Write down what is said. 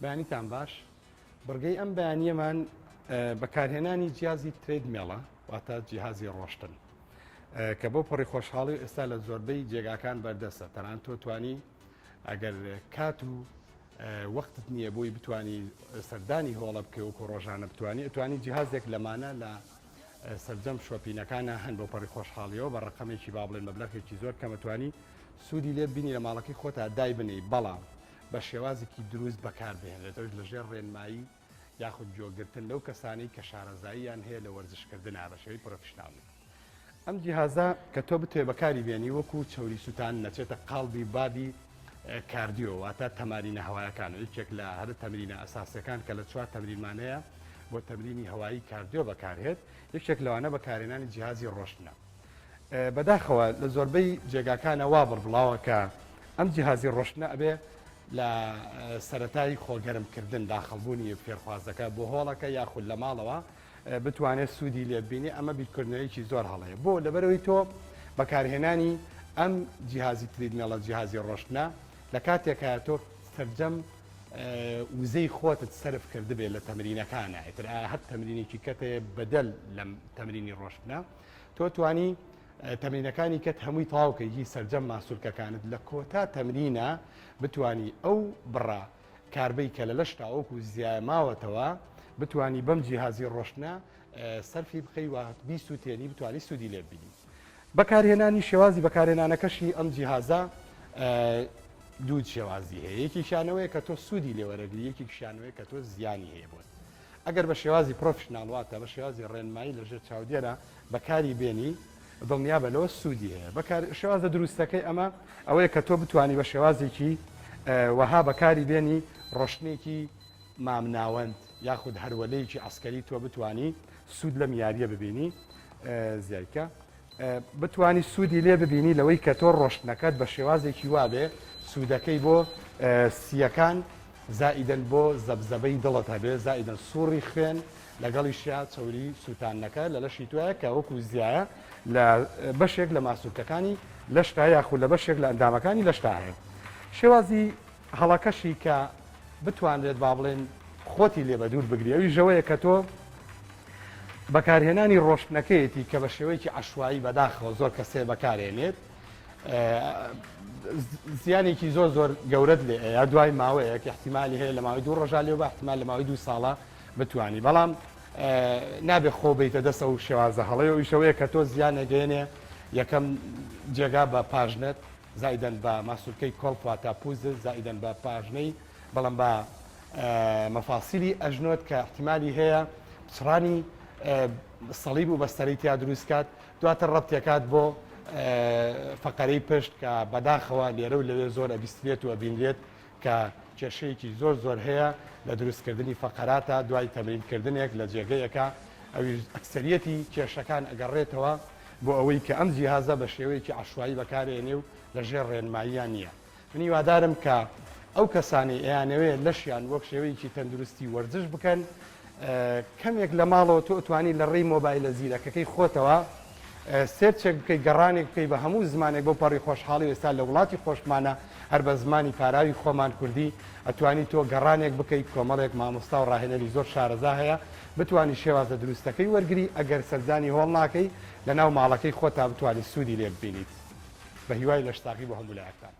بەیانیتان باش بڕگەی ئەم بەیانیەمان بەکارهێنانی جیازی ترێدمێڵە واتە جیهازی ڕۆشتن کە بۆ پڕی خۆشحاڵی ئێستا لە زۆربەی جێگاکان بەردەستە تەنان تۆ توانی ئەگەر کات و وەختت نییە بۆی بتانی سەردانی هۆڵە بکەوەکو ڕۆژانە بتانی جیهازێک لەمانە لە سەرجەم شۆپینەکانە هەن بۆ پەڕی خۆشحاڵیەوە بە ڕقەمێکی با بڵێن مەبلەغێکی زۆر کەمەتوانی سوودی لێ بینی لە ماڵەکەی خۆتا دای بنی بەڵام بە شێوازێکی دروست بەکار بهێنێتەوە لەژێر ڕێنمایی یاخود جۆگرتن لەو کەسانەی کە شارەزاییان هەیە لە وەرزشکردن بە شێوەی پرۆفشناڵی. ئەم جیهازە کە تۆ بتوێ بەکاری بێنی وەکو چەوری سووتان نەچێتە قاڵبی بابی کاردیۆ واتە تەمارینە هەوایەکان یەکێک لە هەر تەمرینە ئەساسیەکان کە لە 4 تەمرینمانەیە بۆ تەمرینی هەوایی کاردیۆ بەکارهێت یەکێک لەوانە بەکارهێنانی جیهازی ڕۆشتنە. بەداخەوە لە زۆربەی جێگاکانە وا بڕبڵاوە کە ئەم جیهازی ڕۆشتنە ئەبێ لە سەرەتایی خۆگەرمکردن داخەڵبوونی فێرخوازەکە بۆ هۆڵەکە یاخود لە ماڵەوە بتوانێت سوودی لێ بینی ئەمە بیرکردنەوەیکی زۆر هەڵەیە بۆ لەبەرەوەی تۆ بەکارهێنانی ئەم جیهازی تریدمێڵە جیهازی ڕۆشتنە لە کاتێکە تۆ سەرجەم وزەی خۆتت سەرف کردبێت لە تەمرینەکانە ئیتر هەر تەمرینێکی کەتەیە بەدەل لەم تەمرینی ڕۆشتنە تۆ توانی تەمرینەکانی کەت هەمووی تەواوکەیی سەرجەم ماسوولکەکانت لە کۆتا تەمرینە بتانی ئەو بڕە کاربەی کە لە لەشتا ئەوکو زیای ماوەتەوە بتانی بەم جیهازی ڕۆشتنە سەرفی بخەی و بیسووتێنی بتانی سوودی لێ بینی. بەکارهێنانی شێوازی بەکارهێنانەکەشی ئەم جیهازە دوو شێوازی هەیە یەکی شانەوەیە کە تۆ سوودی لێوەرەگری یەکی شانەوەی کە تۆ زیانی هەیە بۆت ئەگەر بە شێوازی پرۆفشناڵ واتە بە شێوازی ڕێنمایی لەژێر چاودێرە بەکاری بێنی دڵنیا بەلەوە سوودی هەیە شێوازە دروستەکەی ئەمە ئەوەیە کە تۆ بتانی بە شێوازێکی وەها بەکاری بێنی ڕۆشنێکی مامناوەند یاخود هەرولەیەکی ئەسکەری تۆ بتانی سوود لەم یاریە ببینی زیایکە بتانی سوودی لێ ببینی لەوەی کە تۆ ڕۆشتنەکەت بە شێوازێکی وابێ سوودەکەی بۆ سیەکان زائیدەن بۆ زەبزەبەی دڵت هەبێ زائیدەن سووڕی خوێن لەگەڵی شیا چەوری سووتانەکە لە لەشی توایە کە وەکو زیایە لە بەشێک لە ماسوولکەکانی لەشتا یاخود لە بەشێک لە ئەندامەکانی لەشتا هەیە. شێوازی هەڵەکەشی کە بتوانرێت با بڵێن خۆتی لێ بە دوور بگری ئەوی ژەوەیە کە تۆ بەکارهێنانی ڕۆشتنەکەیەتی کە بە شێوەیەکی عەشوایی بەداخەوە زۆر کەسێ بەکارهێنێت زیانێکی زۆر گەورەت لێ یا دوای ماوەیەک احتیمالی هەیە لە ماوەی 2 ڕۆژە لێ بە احتیمال لە ماوەی 2 ساڵە بتوانی بەڵام نابێ خۆ بیتە دەستە و شێوازە هەڵەیە ئیشەوەیە کە تۆ زیانەگەێنێ یەکەم جێگا بە پاژنێت زائیدەن بە ماسوولکەی کۆڵپواتە پوزت زائیدەن بە پاژنەی بەڵام بە مەفاسیلی ئەژنۆت کە احتیمالی هەیە پچڕانی سەلیب و بەستەرەی تیا دروستکات دواتر ڕەبتێکات بۆ فەقەرەی پشت کە بەداخەوە لێرە و لەوێ زۆر ئەبیسترێت و ئەبینرێت کە کێشەیەکی زۆر هەیە لە دروستکردنی فەقەراتە دوای تەمرینکردنێک لە جێگەیەکە ئەوی ئەکسەریەتی کێشەکان ئەگەڕێتەوە بۆ ئەوەی کە ئەم جیهازە بە شێوەیەکی عەشوایی بەکارهێنێ و لەژێر ڕێنماییان نییە. منی وادارم کە ئەو کەسانی ئەیانەوێت لەشیان وەک شێوەیەکی تەندروستی وەرزش بکەن کەمێک لە ماڵەوە تۆ توانی لە ڕێی مۆبایلە زیرەکەکەی خۆتەوە سێرچێک بکەی گەڕانێک بکەی بە هەموو زمانێک بۆ پەڕی خۆشحاڵی ئێستا لە وڵاتی خۆشمانە هەر بە زمانی پاراوی خۆمان کوردی ئەتوانی تۆ گەڕانێک بکەیت کۆمەڵێک مامۆستا و ڕاهێنەری زۆر شارەزا هەیە بتانی شێوازە دروستەکەی وەرگری ئەگەر سەرجانی هۆڵ ناکەی لە ناو ماڵەکەی خۆتا بتوانانی سوودی لێ ببینیت بە هیوای لەشتاقی بۆ هەموو لایەکان.